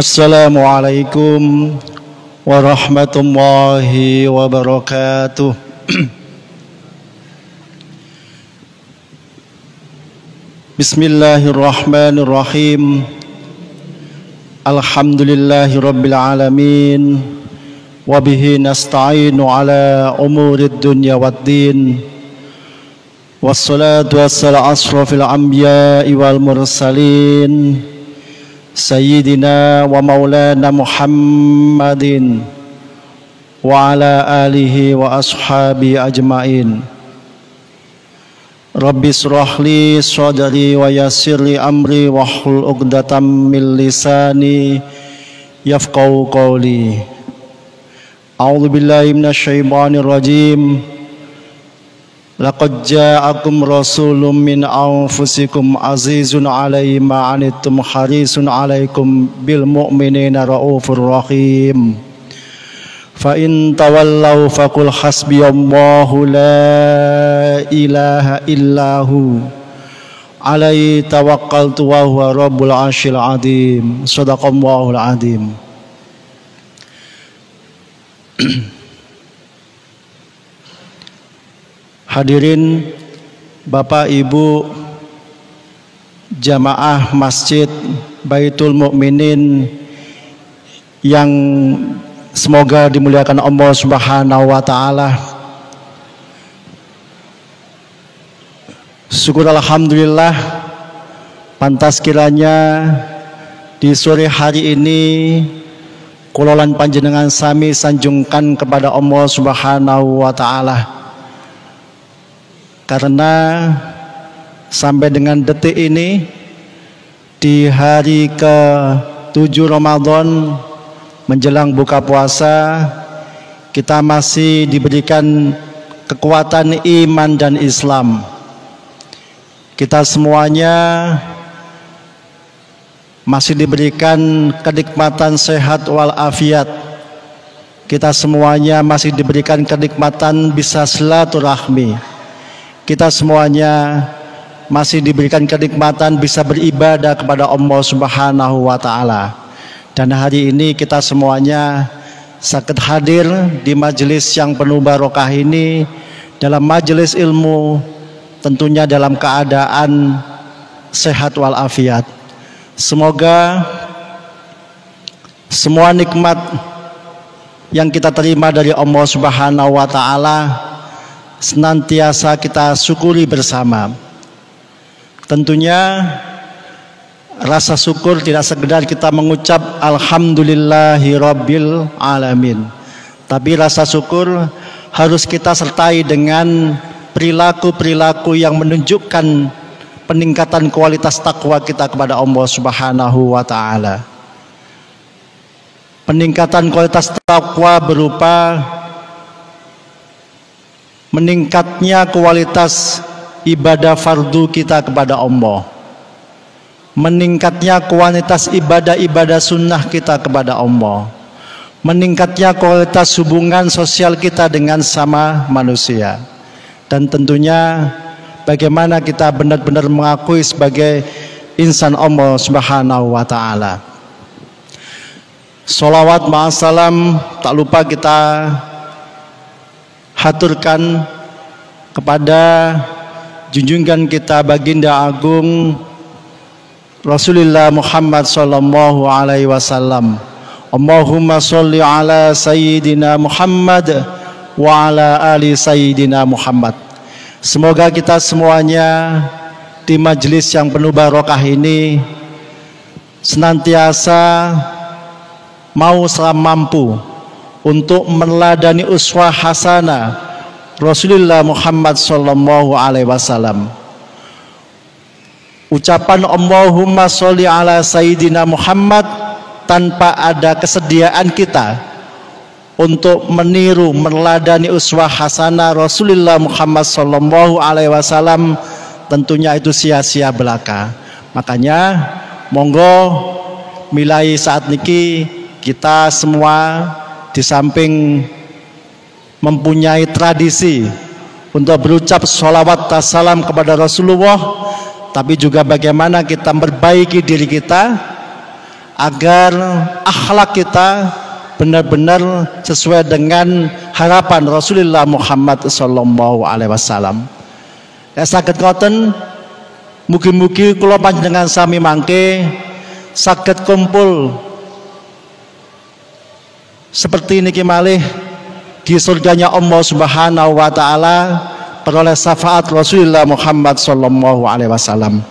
Assalamualaikum warahmatullahi wabarakatuh. Bismillahirrahmanirrahim. Alhamdulillahi rabbil alamin. Wabihi nasta'inu ala umurid dunya waddin. Wassalatu wassalamu asrafil anbiya'i wal mursalin Sayyidina wa maulana Muhammadin wa ala alihi wa ashabi ajmain. Rabbi shrah li sadri wa yassir li amri wahlul 'uqdatam min lisani yafqahu qawli. A'udzu billahi minasy syaithanir rajim. Laqad ja'akum rasulun min anfusikum azizun 'alaihi ma 'anittum harisun 'alaikum bil mu'minina raufur rahim. Fa in tawallaw faqul hasbiyallahu la ilaha illahu 'alaihi tawakkaltu wa huwa rabbul 'arsyil 'azim. Shadaqallahul 'azim. Hadirin Bapak Ibu jamaah Masjid Baitul Mukminin yang semoga dimuliakan Allah Subhanahu wa taala. Syukur alhamdulillah, pantas kiranya di sore hari ini kulolan panjenengan sami sanjungkan kepada Allah Subhanahu wa taala. Karena sampai dengan detik ini di hari ke-7 Ramadan menjelang buka puasa, kita masih diberikan kekuatan iman dan Islam. Kita semuanya masih diberikan kenikmatan sehat walafiat. Kita semuanya masih diberikan kenikmatan bisa silaturahmi. Kita semuanya masih diberikan kenikmatan bisa beribadah kepada Allah Subhanahu wa taala. Dan hari ini kita semuanya sakit hadir di majelis yang penuh barokah ini, dalam majelis ilmu, tentunya dalam keadaan sehat walafiat. Semoga semua nikmat yang kita terima dari Allah Subhanahu wa taala senantiasa kita syukuri bersama. Tentunya rasa syukur tidak sekedar kita mengucap alhamdulillahi rabbil alamin, tapi rasa syukur harus kita sertai dengan perilaku-perilaku yang menunjukkan peningkatan kualitas takwa kita kepada Allah Subhanahu wa taala. Peningkatan kualitas takwa berupa meningkatnya kualitas ibadah fardu kita kepada Allah, meningkatnya kualitas ibadah-ibadah sunnah kita kepada Allah, meningkatnya kualitas hubungan sosial kita dengan sama manusia, dan tentunya bagaimana kita benar-benar mengakui sebagai insan Allah Subhanahu wa taala. Sholawat ma'asalam tak lupa kita haturkan kepada junjungan kita baginda agung Rasulullah Muhammad sallallahu alaihi wasallam. Allahumma sholli ala sayyidina Muhammad wa ala ali sayyidina Muhammad. Semoga kita semuanya di majelis yang penuh barokah ini senantiasa mau mampu untuk meneladani uswah hasanah Rasulullah Muhammad sallallahu alaihi wasallam. Ucapan Allahumma sholli ala sayyidina Muhammad tanpa ada kesediaan kita untuk meniru meneladani uswah hasanah Rasulullah Muhammad sallallahu alaihi wasallam, tentunya itu sia-sia belaka. Makanya monggo milai saat niki kita semua di samping mempunyai tradisi untuk berucap sholawat dan salam kepada Rasulullah, tapi juga bagaimana kita memperbaiki diri kita agar akhlak kita benar-benar sesuai dengan harapan Rasulullah Muhammad sallallahu alaihi wasallam. Ya saged ngoten, mugi-mugi kula panjenengan sami mangke saged kumpul seperti niki malih di surganya Allah Subhanahu wa taala peroleh syafaat Rasulullah Muhammad sallallahu alaihi wasallam.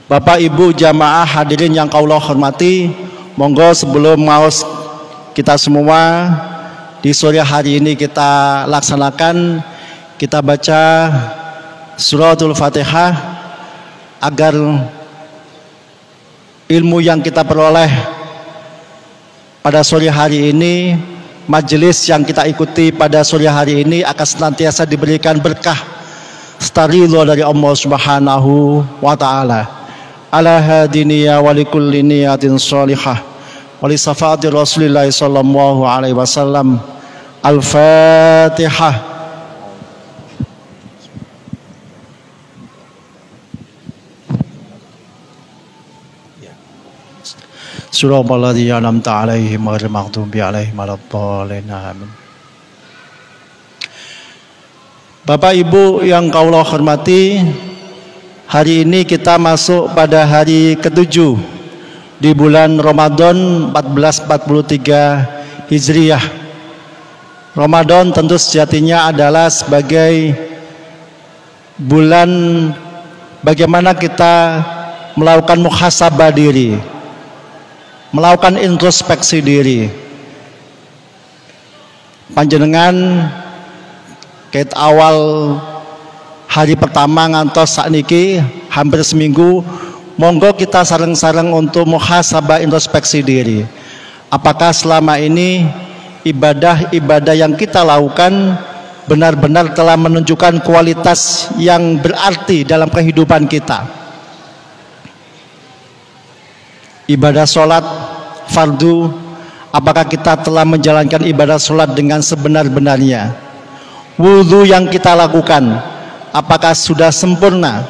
Bapak Ibu jamaah hadirin yang kaula hormati, monggo sebelum maos kita semua di sore hari ini kita laksanakan, kita baca suratul Fatihah agar ilmu yang kita peroleh pada sore hari ini, majelis yang kita ikuti pada sore hari ini akan senantiasa diberikan berkah ridho dari Allah Subhanahu wa taala. Ala hadiniya wa likulli niyatin shalihah wa li syafaati Rasulillah sallallahu alaihi wasallam. Al-Fatihah. Surah Al-Ladzi an'amta 'alaihim ghairil maghdubi 'alaihim waladdallin. Amin. Bapak Ibu yang kaula hormati, hari ini kita masuk pada hari ke-7 di bulan Ramadan 1443 Hijriah. Ramadan tentu sejatinya adalah sebagai bulan bagaimana kita melakukan muhasabah diri, melakukan introspeksi diri. Panjenengan kait awal hari pertama ngantos sakniki hampir seminggu, monggo kita sareng-sareng untuk muhasabah introspeksi diri. Apakah selama ini ibadah-ibadah yang kita lakukan benar-benar telah menunjukkan kualitas yang berarti dalam kehidupan kita? Ibadah sholat fardu, apakah kita telah menjalankan ibadah sholat dengan sebenar-benarnya? Wudhu yang kita lakukan, apakah sudah sempurna?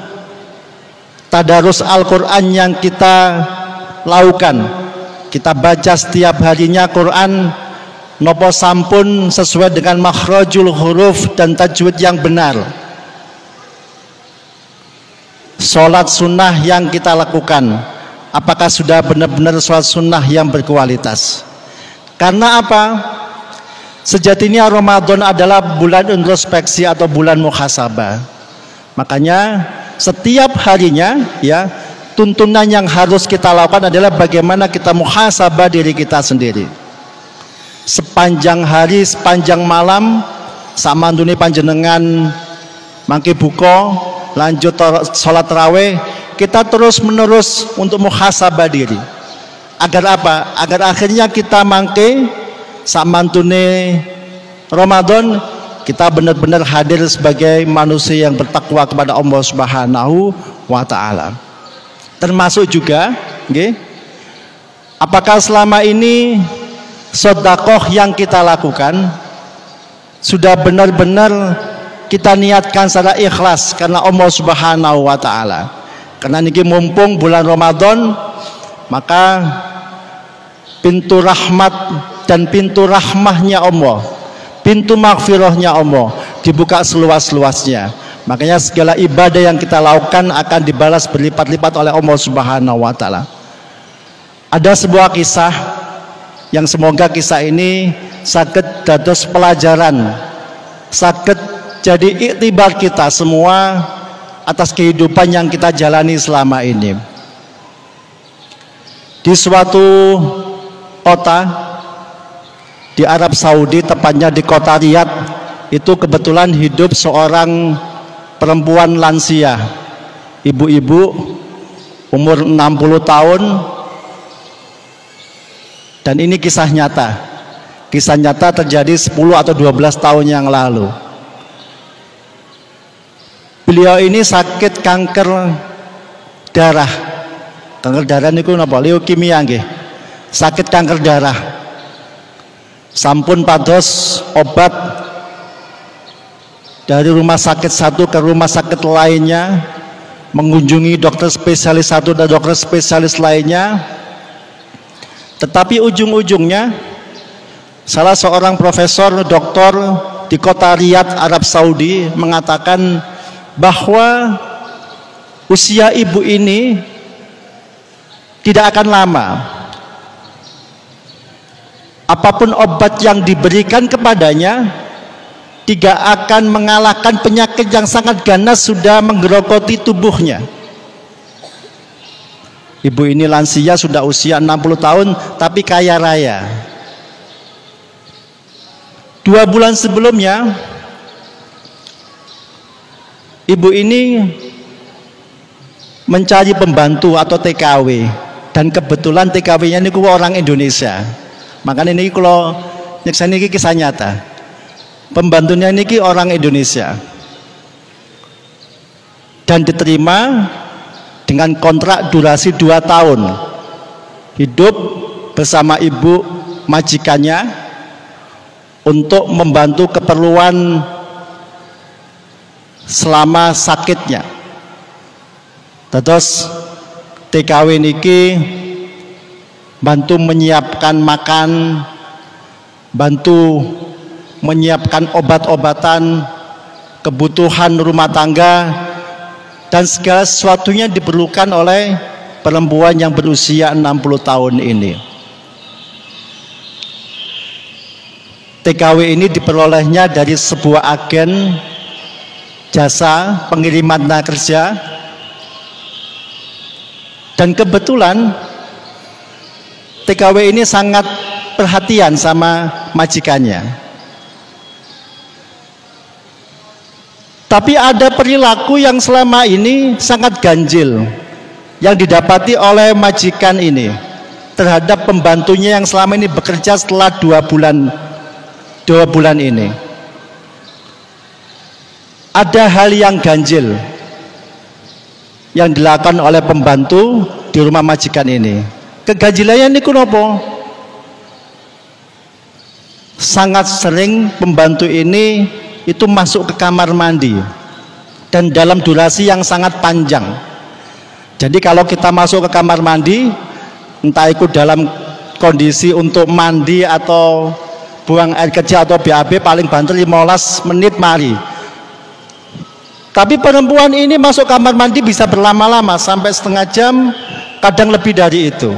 Tadarus Al-Quran yang kita lakukan, kita baca setiap harinya Quran, nopo sampun sesuai dengan makhrajul huruf dan tajwid yang benar? Sholat sunnah yang kita lakukan, apakah sudah benar-benar sholat sunnah yang berkualitas? Karena apa? Sejatinya Ramadan adalah bulan introspeksi atau bulan muhasabah. Makanya setiap harinya ya, tuntunan yang harus kita lakukan adalah bagaimana kita muhasabah diri kita sendiri. Sepanjang hari, sepanjang malam, samandune panjenengan mangke buka, lanjut sholat tarawih, kita terus menerus untuk muhasabah diri. Agar apa? Agar akhirnya kita mangke samantune Ramadan kita benar-benar hadir sebagai manusia yang bertakwa kepada Allah Subhanahu wa taala. Termasuk juga nggih, apakah selama ini sedekah yang kita lakukan sudah benar-benar kita niatkan secara ikhlas karena Allah Subhanahu wa taala? Karena niki mumpung bulan Ramadan, maka pintu rahmat dan pintu rahmahnya Allah, pintu maghfirahnya Allah dibuka seluas-luasnya. Makanya segala ibadah yang kita lakukan akan dibalas berlipat-lipat oleh Allah Subhanahu wa taala. Ada sebuah kisah yang semoga kisah ini saged dados pelajaran, saged jadi iktibar kita semua atas kehidupan yang kita jalani selama ini. Di suatu kota di Arab Saudi, tepatnya di kota Riyadh, itu kebetulan hidup seorang perempuan lansia, ibu-ibu umur 60 tahun, dan ini kisah nyata. Kisah nyata terjadi 10 atau 12 tahun yang lalu. Beliau ini sakit kanker darah. Kanker darah niku napa? Leukemia nggih. sakit kanker darah. Sampun pados obat dari rumah sakit satu ke rumah sakit lainnya, mengunjungi dokter spesialis satu dan dokter spesialis lainnya, tetapi ujung-ujungnya salah seorang profesor doktor di kota Riyadh, Arab Saudi mengatakan bahwa usia ibu ini tidak akan lama. Apapun obat yang diberikan kepadanya tidak akan mengalahkan penyakit yang sangat ganas sudah menggerogoti tubuhnya. Ibu ini lansia, sudah usia 60 tahun tapi kaya raya. 2 bulan sebelumnya ibu ini mencari pembantu atau TKW, dan kebetulan TKW-nya ini orang Indonesia. Makanya ini kalau nyeksa ini kisah nyata. Pembantunya ini orang Indonesia dan diterima dengan kontrak durasi 2 tahun, hidup bersama ibu majikannya untuk membantu keperluan selama sakitnya. Terus TKW niki bantu menyiapkan makan, bantu menyiapkan obat-obatan, kebutuhan rumah tangga, dan segala sesuatunya diperlukan oleh perempuan yang berusia 60 tahun ini. TKW ini diperolehnya dari sebuah agen jasa pengiriman tenaga kerja, dan kebetulan TKW ini sangat perhatian sama majikannya. Tapi ada perilaku yang selama ini sangat ganjil yang didapati oleh majikan ini terhadap pembantunya yang selama ini bekerja setelah 2 bulan ini. Ada hal yang ganjil yang dilakukan oleh pembantu di rumah majikan ini. Keganjilannya ini kenapa? Sangat sering pembantu ini itu masuk ke kamar mandi dan dalam durasi yang sangat panjang. Jadi kalau kita masuk ke kamar mandi, entah itu dalam kondisi untuk mandi atau buang air kecil atau BAB, paling banter 15 menit mari. Tapi perempuan ini masuk kamar mandi bisa berlama-lama sampai setengah jam, kadang lebih dari itu.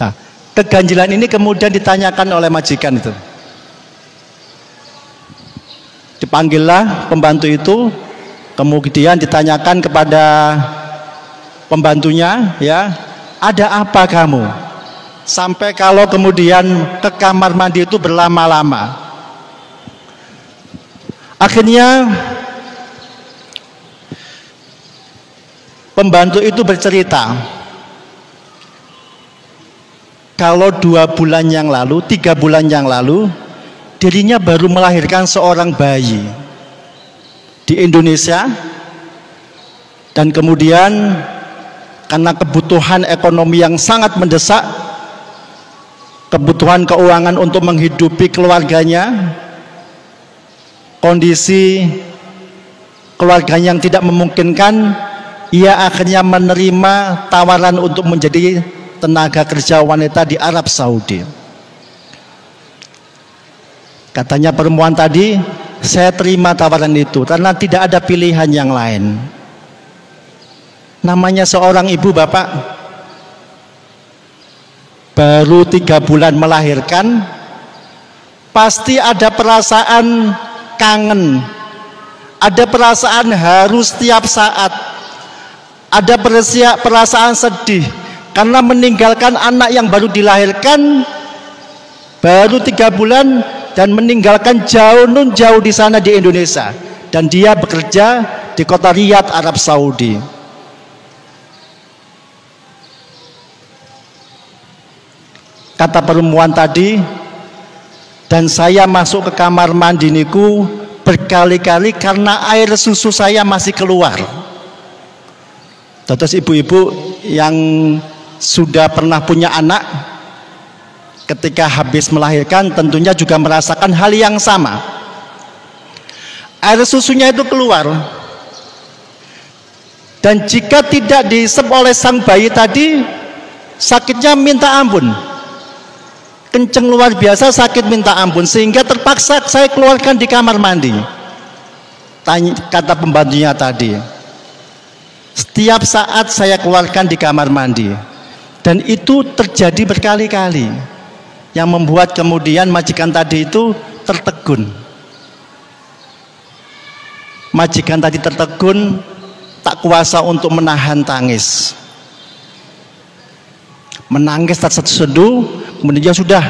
Nah, keganjilan ini kemudian ditanyakan oleh majikan itu. Dipanggillah pembantu itu, kemudian ditanyakan kepada pembantunya, ya, ada apa kamu? Sampai kalau kemudian ke kamar mandi itu berlama-lama. Akhirnya pembantu itu bercerita kalau 2 bulan yang lalu, 3 bulan yang lalu, dirinya baru melahirkan seorang bayi di Indonesia, dan kemudian karena kebutuhan ekonomi yang sangat mendesak, kebutuhan keuangan untuk menghidupi keluarganya, kondisi keluarganya yang tidak memungkinkan, ia akhirnya menerima tawaran untuk menjadi tenaga kerja wanita di Arab Saudi. Katanya perempuan tadi, saya terima tawaran itu karena tidak ada pilihan yang lain. Namanya seorang ibu, Bapak, baru 3 bulan melahirkan, pasti ada perasaan kangen, ada perasaan harus setiap saat, ada perasaan sedih karena meninggalkan anak yang baru dilahirkan baru 3 bulan dan meninggalkan jauh di sana di Indonesia, dan dia bekerja di kota Riyadh, Arab Saudi. Kata perempuan tadi, dan saya masuk ke kamar mandi niku berkali-kali karena air susu saya masih keluar. Terus ibu-ibu yang sudah pernah punya anak ketika habis melahirkan tentunya juga merasakan hal yang sama. Air susunya itu keluar, dan jika tidak diisep oleh sang bayi tadi, sakitnya minta ampun, kenceng luar biasa, sakit minta ampun, sehingga terpaksa saya keluarkan di kamar mandi. Kata pembantunya tadi, setiap saat saya keluarkan di kamar mandi, dan itu terjadi berkali-kali, yang membuat kemudian majikan tadi itu tertegun. Majikan tadi tertegun, tak kuasa untuk menahan tangis, menangis terseduh. Kemudian sudah,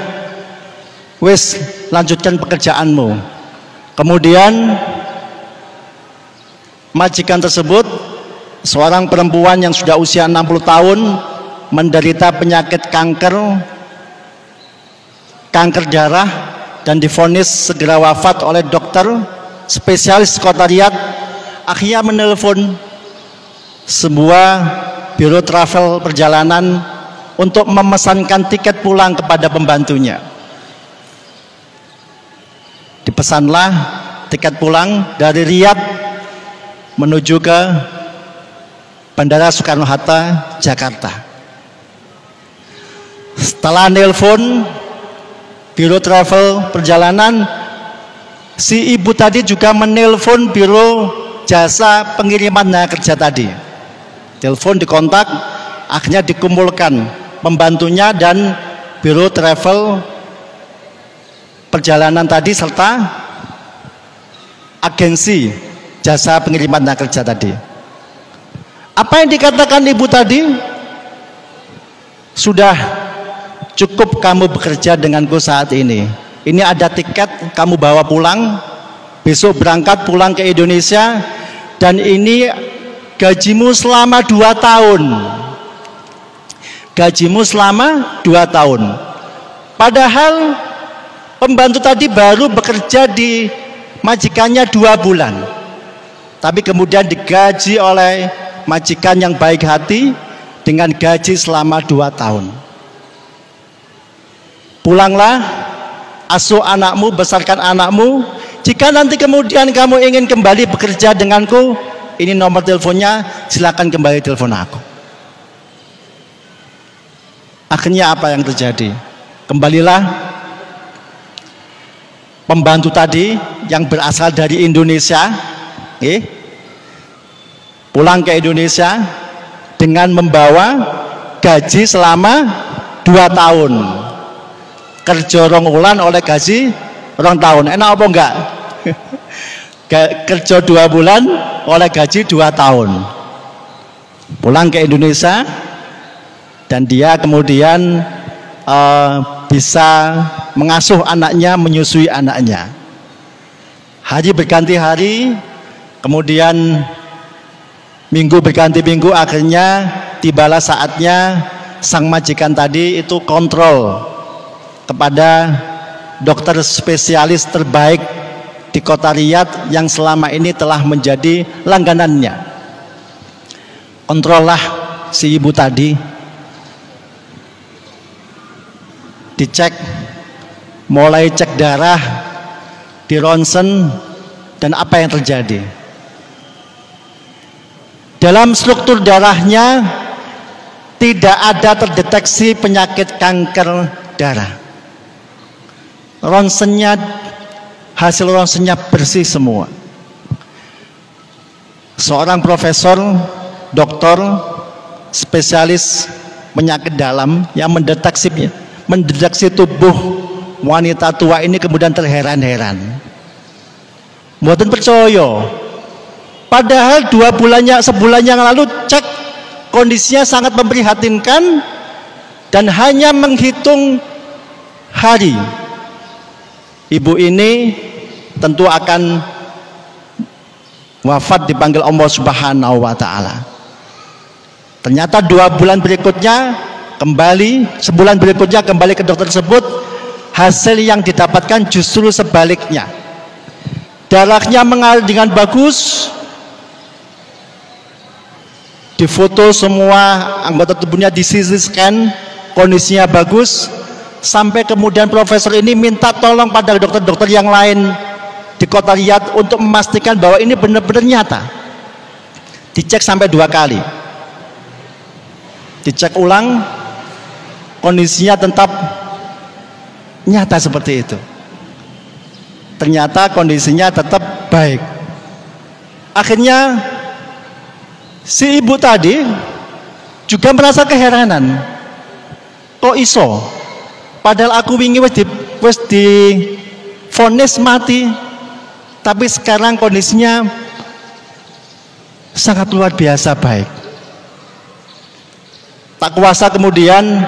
wes lanjutkan pekerjaanmu. Kemudian majikan tersebut, seorang perempuan yang sudah usia 60 tahun, menderita penyakit kanker darah, dan divonis segera wafat oleh dokter spesialis sekretariat. Akhirnya menelpon sebuah biro travel perjalanan untuk memesankan tiket pulang kepada pembantunya. Dipesanlah tiket pulang dari Riyadh menuju ke Bandara Soekarno-Hatta, Jakarta. Setelah nelpon biro travel perjalanan, si ibu tadi juga menelpon biro jasa pengiriman tenaga kerja tadi. Telepon dikontak, akhirnya dikumpulkan pembantunya dan biro travel perjalanan tadi serta agensi jasa pengiriman tenaga kerja tadi. Apa yang dikatakan ibu tadi? Sudah cukup kamu bekerja denganku saat ini. Ini ada tiket, kamu bawa pulang, besok berangkat pulang ke Indonesia, dan ini gajimu selama 2 tahun. Gajimu selama 2 tahun. Padahal pembantu tadi baru bekerja di majikannya 2 bulan. Tapi kemudian digaji oleh majikan yang baik hati dengan gaji selama 2 tahun. Pulanglah, asuh anakmu, besarkan anakmu. Jika nanti kemudian kamu ingin kembali bekerja denganku, ini nomor teleponnya, silakan kembali telepon aku. Akhirnya apa yang terjadi? Kembalilah pembantu tadi yang berasal dari Indonesia, pulang ke Indonesia dengan membawa gaji selama 2 tahun. Kerja rong wulan oleh gaji 2 tahun. Enak apa enggak? Kerja 2 bulan oleh gaji 2 tahun. Pulang ke Indonesia, dan dia kemudian bisa mengasuh anaknya, menyusui anaknya. Hari berganti hari, kemudian minggu berganti minggu, akhirnya tibalah saatnya sang majikan tadi itu kontrol kepada dokter spesialis terbaik di kota Riyadh yang selama ini telah menjadi langganannya. Kontrollah si ibu tadi, dicek, mulai cek darah, di ronsen, dan apa yang terjadi. Dalam struktur darahnya tidak ada terdeteksi penyakit kanker darah. Ronsennya, hasil ronsennya bersih semua. Seorang profesor, dokter, spesialis penyakit dalam yang mendeteksi tubuh wanita tua ini kemudian terheran-heran. Mboten percaya. Padahal sebulan yang lalu cek kondisinya sangat memprihatinkan, dan hanya menghitung hari. Ibu ini tentu akan wafat dipanggil Allah Subhanahu wa Ta'ala. Ternyata 2 bulan berikutnya kembali, sebulan berikutnya kembali ke dokter tersebut, hasil yang didapatkan justru sebaliknya. Darahnya mengalir dengan bagus, difoto semua anggota tubuhnya, di CT scan, kondisinya bagus. sampai kemudian profesor ini minta tolong pada dokter-dokter yang lain di kota Riyadh untuk memastikan bahwa ini benar-benar nyata. Dicek sampai 2 kali, dicek ulang, kondisinya tetap nyata seperti itu. Ternyata kondisinya tetap baik. Akhirnya si ibu tadi juga merasa keheranan, kok iso padahal aku wingi wis di vonis mati, tapi sekarang kondisinya sangat luar biasa baik. Tak kuasa kemudian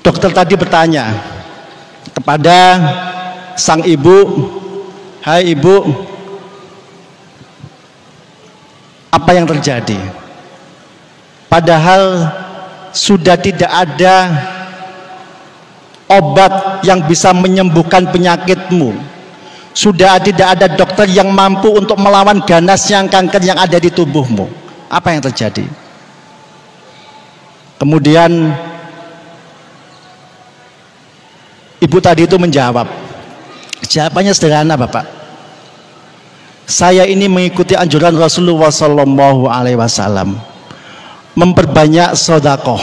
dokter tadi bertanya kepada sang ibu, "Hai ibu, apa yang terjadi? Padahal sudah tidak ada obat yang bisa menyembuhkan penyakitmu. Sudah tidak ada dokter yang mampu untuk melawan ganasnya kanker yang ada di tubuhmu. Apa yang terjadi?" Kemudian ibu tadi itu menjawab. Jawabannya sederhana, Bapak. Saya ini mengikuti anjuran Rasulullah SAW, memperbanyak sedekah.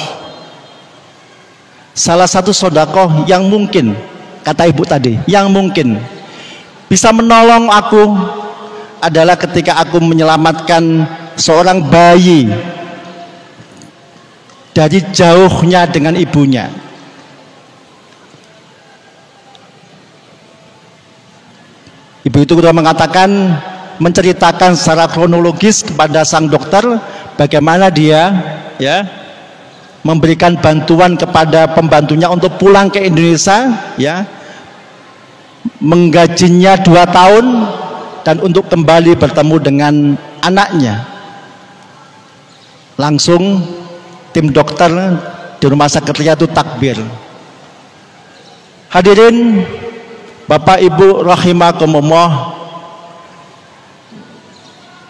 Salah satu sedekah yang mungkin, kata ibu tadi, yang mungkin bisa menolong aku adalah ketika aku menyelamatkan seorang bayi dari jauhnya dengan ibunya. Ibu itu sudah mengatakan, menceritakan secara kronologis kepada sang dokter bagaimana dia memberikan bantuan kepada pembantunya untuk pulang ke Indonesia, menggajinya 2 tahun dan untuk kembali bertemu dengan anaknya. Langsung tim dokter di rumah sakit Riyadh itu takbir. Hadirin Bapak Ibu rahimakumullah,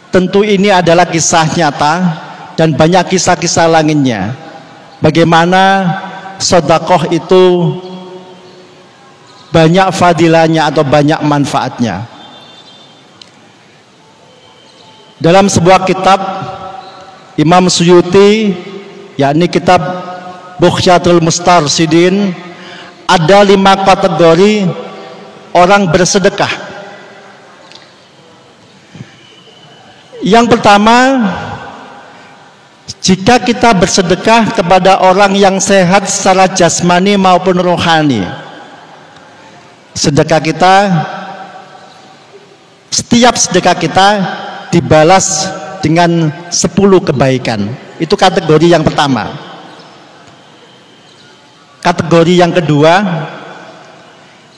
tentu ini adalah kisah nyata dan banyak kisah-kisah lainnya. Bagaimana sedekah itu banyak fadilahnya atau banyak manfaatnya. Dalam sebuah kitab Imam Suyuti, yakni kitab Bughyatul Mustarsyidin, ada 5 kategori orang bersedekah. Yang pertama, jika kita bersedekah kepada orang yang sehat secara jasmani maupun rohani, sedekah kita, setiap sedekah kita dibalas dengan 10 kebaikan. Itu kategori yang pertama. Kategori yang kedua,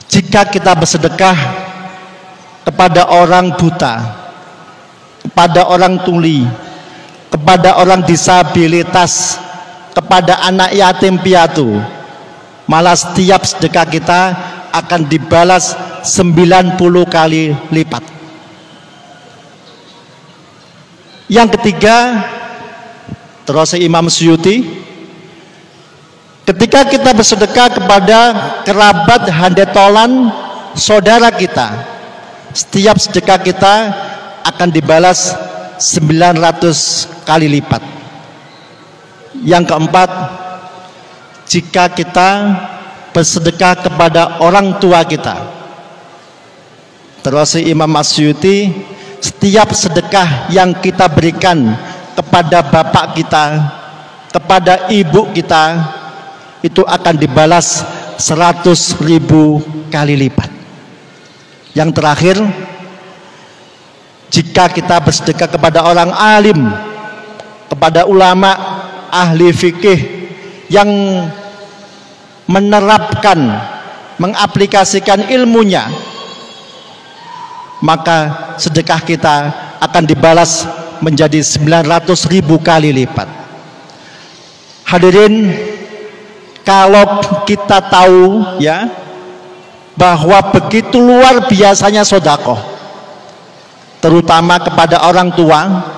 jika kita bersedekah kepada orang buta, kepada orang tuli, kepada orang disabilitas, kepada anak yatim piatu, malah setiap sedekah kita akan dibalas 90 kali lipat. Yang ketiga, terus Imam Suyuti, ketika kita bersedekah kepada kerabat handetolan saudara kita, setiap sedekah kita akan dibalas 900 kali lipat. Yang keempat, jika kita bersedekah kepada orang tua kita, terus Imam Asyuti, setiap sedekah yang kita berikan kepada bapak kita, kepada ibu kita, itu akan dibalas 100.000 kali lipat. Yang terakhir, jika kita bersedekah kepada orang alim, kepada ulama ahli fikih yang menerapkan, mengaplikasikan ilmunya, maka sedekah kita akan dibalas menjadi 900.000 kali lipat. Hadirin, kalau kita tahu bahwa begitu luar biasanya sedekah, terutama kepada orang tua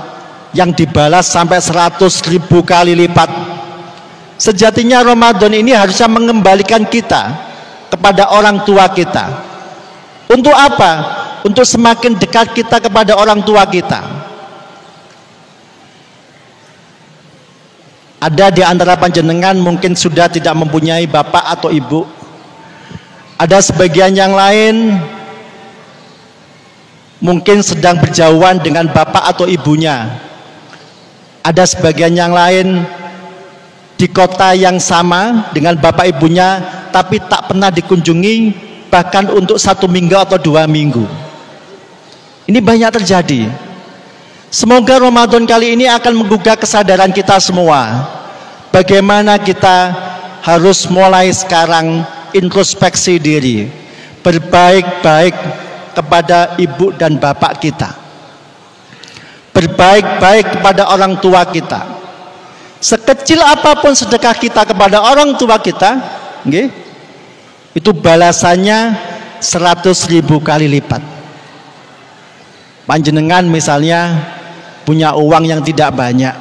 yang dibalas sampai 100.000 kali lipat, Sejatinya Ramadan ini harusnya mengembalikan kita kepada orang tua kita. Untuk apa? Untuk semakin dekat kita kepada orang tua kita. Ada di antara panjenengan mungkin sudah tidak mempunyai bapak atau ibu. Ada sebagian yang lain mungkin sedang berjauhan dengan bapak atau ibunya. Ada sebagian yang lain di kota yang sama dengan bapak ibunya, tapi tak pernah dikunjungi bahkan untuk 1 minggu atau 2 minggu. Ini banyak terjadi. Semoga Ramadan kali ini akan menggugah kesadaran kita semua. Bagaimana kita harus mulai sekarang introspeksi diri, berbaik-baik kepada ibu dan bapak kita, berbaik-baik kepada orang tua kita. Sekecil apapun sedekah kita kepada orang tua kita, itu balasannya 100.000 kali lipat. Panjenengan misalnya punya uang yang tidak banyak,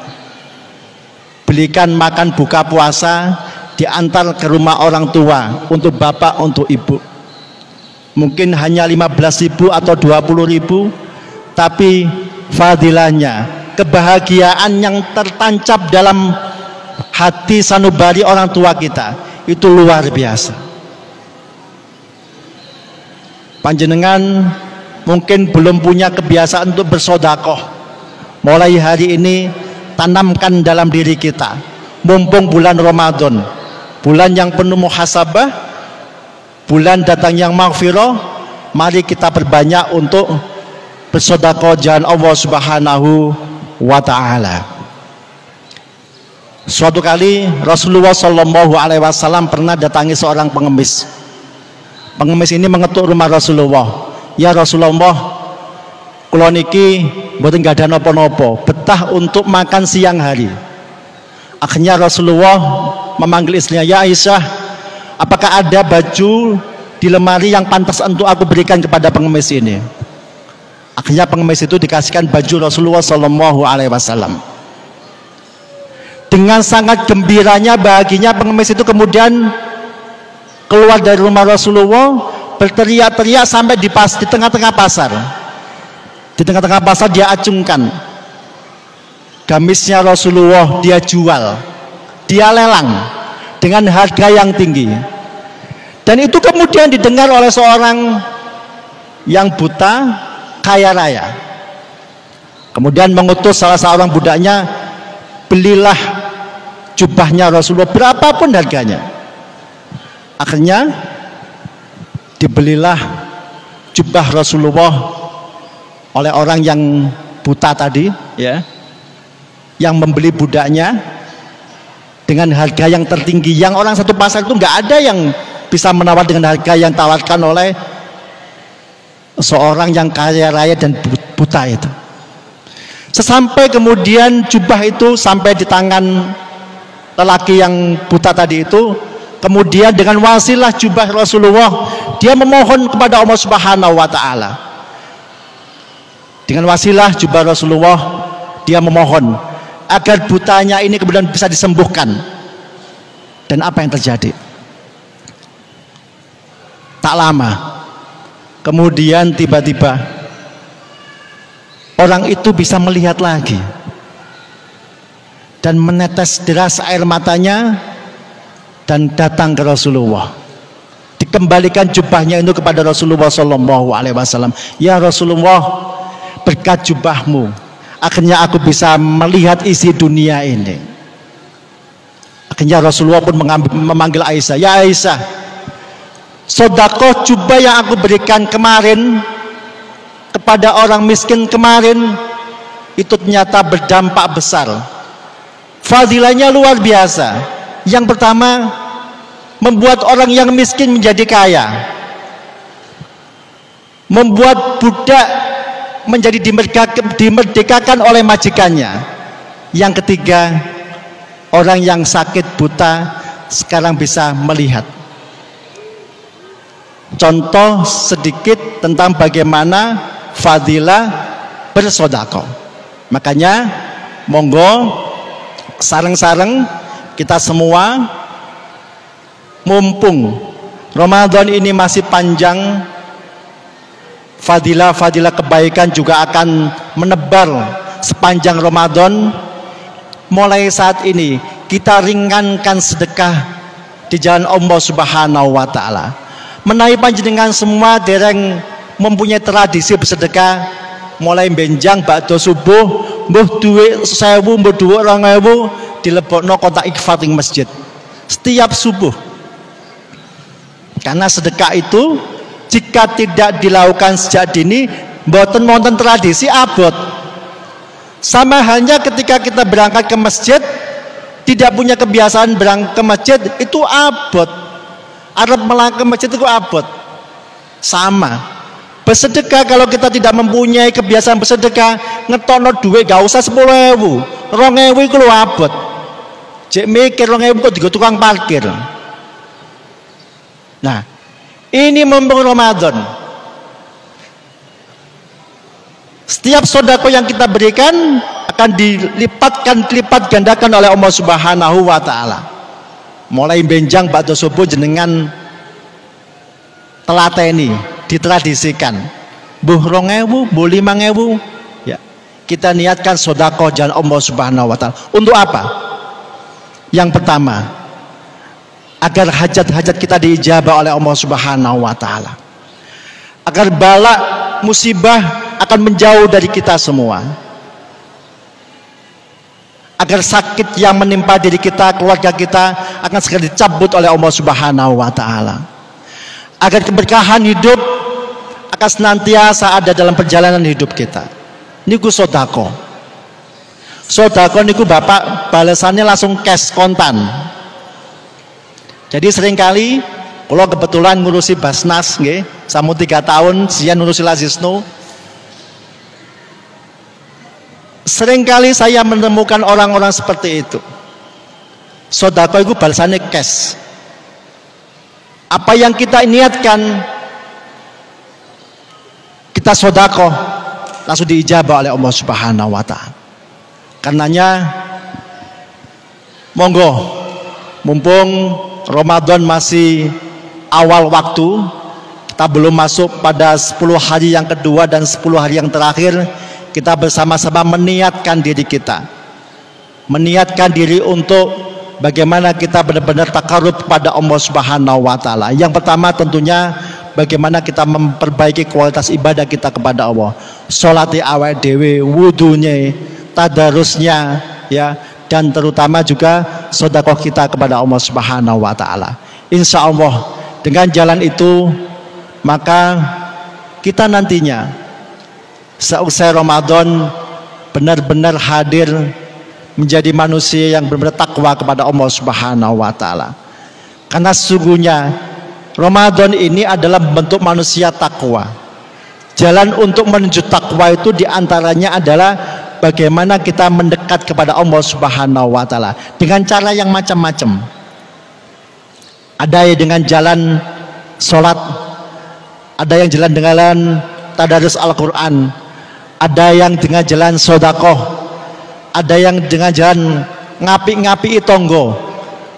belikan makan buka puasa, diantar ke rumah orang tua, untuk bapak, untuk ibu. Mungkin hanya 15.000 atau 20.000, tapi fadilahnya, kebahagiaan yang tertancap dalam hati sanubari orang tua kita, itu luar biasa. Panjenengan mungkin belum punya kebiasaan untuk bersodakoh. Mulai hari ini tanamkan dalam diri kita, mumpung bulan Ramadan, bulan yang penuh muhasabah, bulan datang yang maghfirah, mari kita perbanyak untuk bersodakoh jalan Allah Subhanahu wa ta'ala. Suatu kali Rasulullah Shallallahu Alaihi Wasallam pernah datangi seorang pengemis. Pengemis ini mengetuk rumah Rasulullah. Ya Rasulullah, kula niki mboten gadah napa-napa, betah untuk makan siang hari. Akhirnya Rasulullah memanggil istrinya, ya Aisyah, apakah ada baju di lemari yang pantas untuk aku berikan kepada pengemis ini? Akhirnya pengemis itu dikasihkan baju Rasulullah Shallallahu Alaihi Wasallam. Dengan sangat gembiranya, bahagianya, pengemis itu kemudian keluar dari rumah Rasulullah, berteriak-teriak sampai di tengah-tengah pasar. Di tengah-tengah pasar dia acungkan gamisnya Rasulullah, dia jual, dia lelang dengan harga yang tinggi. Dan itu kemudian didengar oleh seorang yang buta kaya raya. Kemudian mengutus salah seorang budaknya, belilah jubahnya Rasulullah berapapun harganya. Akhirnya dibelilah jubah Rasulullah oleh orang yang buta tadi, ya, yang membeli budaknya dengan harga yang tertinggi, yang orang satu pasar itu nggak ada yang bisa menawar dengan harga yang tawarkan oleh seorang yang kaya raya dan buta itu. Sesampai kemudian jubah itu sampai di tangan lelaki yang buta tadi itu, kemudian dengan wasilah jubah Rasulullah, dia memohon kepada Allah Subhanahu wa ta'ala. Dengan wasilah jubah Rasulullah, dia memohon agar butanya ini kemudian bisa disembuhkan. Dan apa yang terjadi? Tak lama kemudian tiba-tiba orang itu bisa melihat lagi, dan menetes deras air matanya, dan datang ke Rasulullah. Dikembalikan jubahnya itu kepada Rasulullah Shallallahu Alaihi Wasallam. Ya Rasulullah, berkat jubahmu akhirnya aku bisa melihat isi dunia ini. Akhirnya Rasulullah pun memanggil Aisyah. Ya Aisyah, sedekah jubah yang aku berikan kemarin kepada orang miskin kemarin itu ternyata berdampak besar. Fadilahnya luar biasa. Yang pertama, membuat orang yang miskin menjadi kaya, membuat budak menjadi dimerdekakan oleh majikannya. Yang ketiga, orang yang sakit buta sekarang bisa melihat. Contoh sedikit tentang bagaimana fadilah bersedekah. Makanya monggo sareng-sareng kita semua, mumpung Ramadan ini masih panjang, fadilah-fadilah kebaikan juga akan menebar sepanjang Ramadan. Mulai saat ini kita ringankan sedekah di jalan Allah Subhanahu wa taala. Menawi panjenengan semua dereng mempunyai tradisi bersedekah, mulai benjang bakdo subuh, mbuh duit 1000, mbuh duit 2000 dilebokno kotak infak ing masjid setiap subuh. Karena sedekah itu jika tidak dilakukan sejak dini, mboten wonten tradisi abot. Sama halnya ketika kita berangkat ke masjid, tidak punya kebiasaan berangkat ke masjid, itu abot. Arep melangkah ke masjid itu abot. Sama. Bersedekah, kalau kita tidak mempunyai kebiasaan bersedekah, ngetokno duit gak usah 10.000, 2.000 itu lho abot. Cek mikir 2.000 kok digo tukang parkir. Nah, ini mumpung Ramadan. Setiap sedekah yang kita berikan akan dilipat gandakan oleh Allah Subhanahu wa taala. Mulai benjang bakdo subuh jenengan telateni, ditradisikan. Mbuh 2.000, mbuh 5.000, ya. Kita niatkan sedekah jalan Allah Subhanahu wa taala. Untuk apa? Yang pertama, agar hajat-hajat kita diijabah oleh Allah Subhanahu wa taala. Agar bala musibah akan menjauh dari kita semua. Agar sakit yang menimpa diri kita, keluarga kita akan segera dicabut oleh Allah Subhanahu wa taala. Agar keberkahan hidup akan senantiasa ada dalam perjalanan hidup kita. Niku sedekah. Sedekah niku Bapak balasannya langsung cash kontan. Jadi seringkali kalau kebetulan ngurusi Basnas nggih, samu 3 tahun sian ngurusi Lazisno. Seringkali saya menemukan orang-orang seperti itu. Sedekah itu balasannya cash. Apa yang kita niatkan, kita sedekah langsung diijabah oleh Allah Subhanahu wa taala. Karenanya monggo, mumpung Ramadan masih awal waktu, kita belum masuk pada 10 hari yang kedua dan 10 hari yang terakhir, kita bersama-sama meniatkan diri kita, meniatkan diri untuk bagaimana kita benar-benar takarub kepada Allah Subhanahu wa taala. Yang pertama tentunya bagaimana kita memperbaiki kualitas ibadah kita kepada Allah. Sholati awake dhewe, wudunya, tadarusnya, ya, dan terutama juga sedekah kita kepada Allah Subhanahu wa taala. Insya Allah dengan jalan itu maka kita nantinya seusai Ramadan benar-benar hadir menjadi manusia yang benar-benar takwa kepada Allah Subhanahu wa taala. Karena sesungguhnya Ramadan ini adalah bentuk manusia takwa. Jalan untuk menuju takwa itu diantaranya adalah bagaimana kita mendekat kepada Allah Subhanahu wa taala dengan cara yang macam-macam. Ada yang dengan jalan sholat, ada yang jalan dengan tadarus Al-Quran, ada yang dengan jalan sedekah, ada yang dengan jalan ngapi-ngapi tonggo,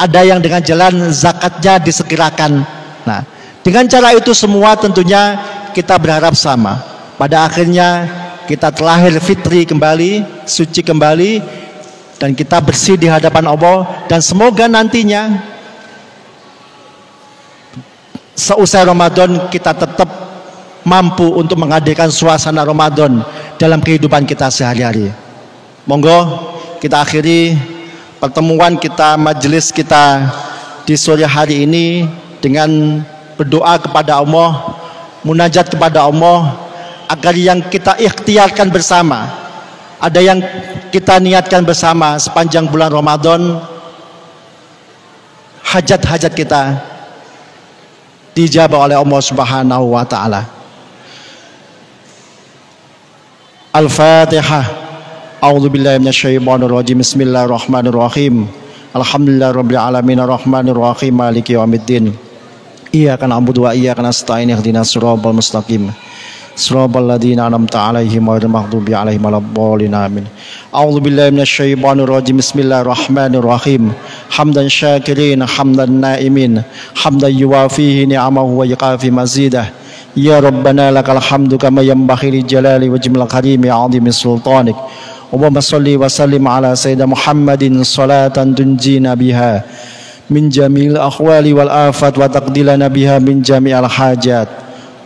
ada yang dengan jalan zakatnya disegerakan. Nah, dengan cara itu semua tentunya kita berharap sama. Pada akhirnya kita terlahir fitri kembali, suci kembali, dan kita bersih di hadapan Allah. Dan semoga nantinya seusai Ramadan kita tetap mampu untuk menghadirkan suasana Ramadan dalam kehidupan kita sehari-hari. Monggo kita akhiri pertemuan kita, majelis kita di sore hari ini dengan berdoa kepada Allah, munajat kepada Allah, agar yang kita ikhtiarkan bersama, ada yang kita niatkan bersama sepanjang bulan Ramadan, hajat-hajat kita dijabah oleh Allah Subhanahu wa taala. Al-Fatihah. A'udzubillahi minasyaitonirrajim. Bismillahirrahmanirrahim. Alhamdulillahirabbil alamin arrahmanir rahim maliki yaumiddin. Iyyaka na'budu wa iyyaka nasta'in ihdinas siratal mustaqim. Siratal ladzina an'amta 'alaihim ghairil maghdubi 'alaihim waladdallin. Amin. A'udzu billahi minasyaitonir rajim. Bismillahirrahmanirrahim. Hamdan syakirin, hamdan na'imin, hamdan yuwafihi ni'amahu wa yukafi mazidah. Ya Rabbana lakal hamdu kama yanbaghi li jalali wajhil karimi 'azimi sultanik. Allahumma shalli wa sallim ala sayyidina Muhammadin salatan tunjina biha min jamil akhwali wal afat wa taqdilana biha min jami'al hajat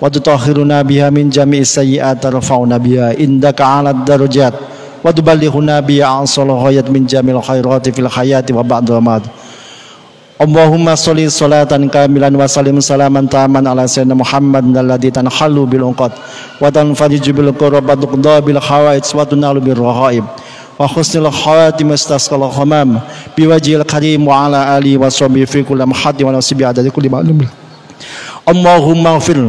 wa tutahhiruna biha min jami'is sayyi'at tarfa'una biha indaka 'alad darajat wa tuballighuna biha a'sal ghayat min jamil khairati fil hayati wa ba'dal maut. Allahumma sholli sholatan kamilan wa sallim salaman taman ala sayyidina Muhammad alladzi tanhalu bil unqad wa tanfariju bil qurbat tuqda bil hawaij wa tunalu bir rahaib wa husnul khawatim istasqal ghamam biwajhil karim wa ala alihi wa sahbihi fi kulli mahadi wa nasibi adadi kulli ma'lum. Allahumma ighfir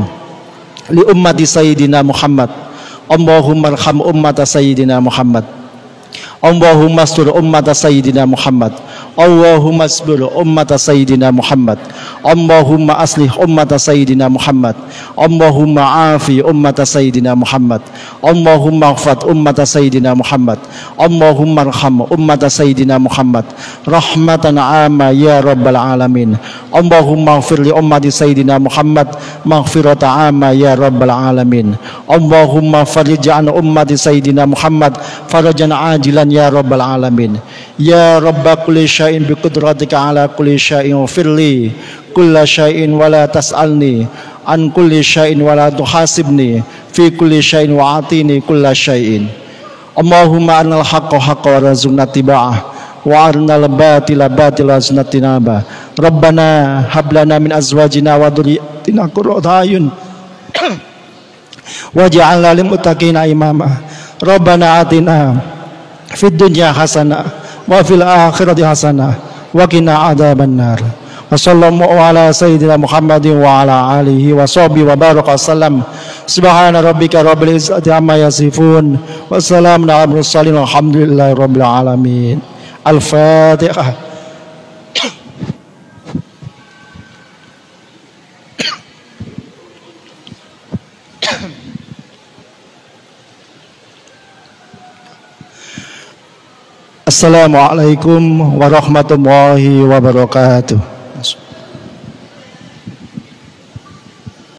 li ummati sayyidina Muhammad. Allahumma arham ummata sayyidina Muhammad. Allahumma astur ummata sayyidina Muhammad. Allahumma asbir ummata sayyidina Muhammad. Allahumma aslih ummata sayyidina Muhammad. Allahumma afi ummata sayyidina Muhammad. Allahumma aghfir ummata sayyidina Muhammad. Allahumma arham ummata sayyidina Muhammad rahmatan 'amma ya rabbal alamin. Allahumma ighfir li ummati sayyidina Muhammad maghfiratan 'amma ya rabbal alamin. Allahumma farij 'an ummati sayyidina Muhammad farajan 'ajilan ya rabbal alamin. Ya rabb kulli syai'in bi qudratika ala kulli syai'in firli kulla syai'in wa la tas'alni an kulli syai'in wa la tuhasibni fi kulli syai'in wa atini kulla syai'in. Allahumma arnal haqqa haqqa warzuqna tiba'ah wa arnal batila batila warzuqna tinaba. Rabbana hab lana min azwajina wa dhurriyyatina qurrata a'yun waj'alna lil muttaqina imama. Rabbana atina fid dunya hasanah wa fil akhirati hasanah wa qina adzabannar. Wa sallallahu ala sayyidina Muhammadin wa ala alihi wa sahbihi wa baraka sallam. Subhana rabbika rabbil izzati amma yasifun wa salamun ala mursalin walhamdulillahi rabbil alamin. Al-Fatihah. Assalamualaikum warahmatullahi wabarakatuh.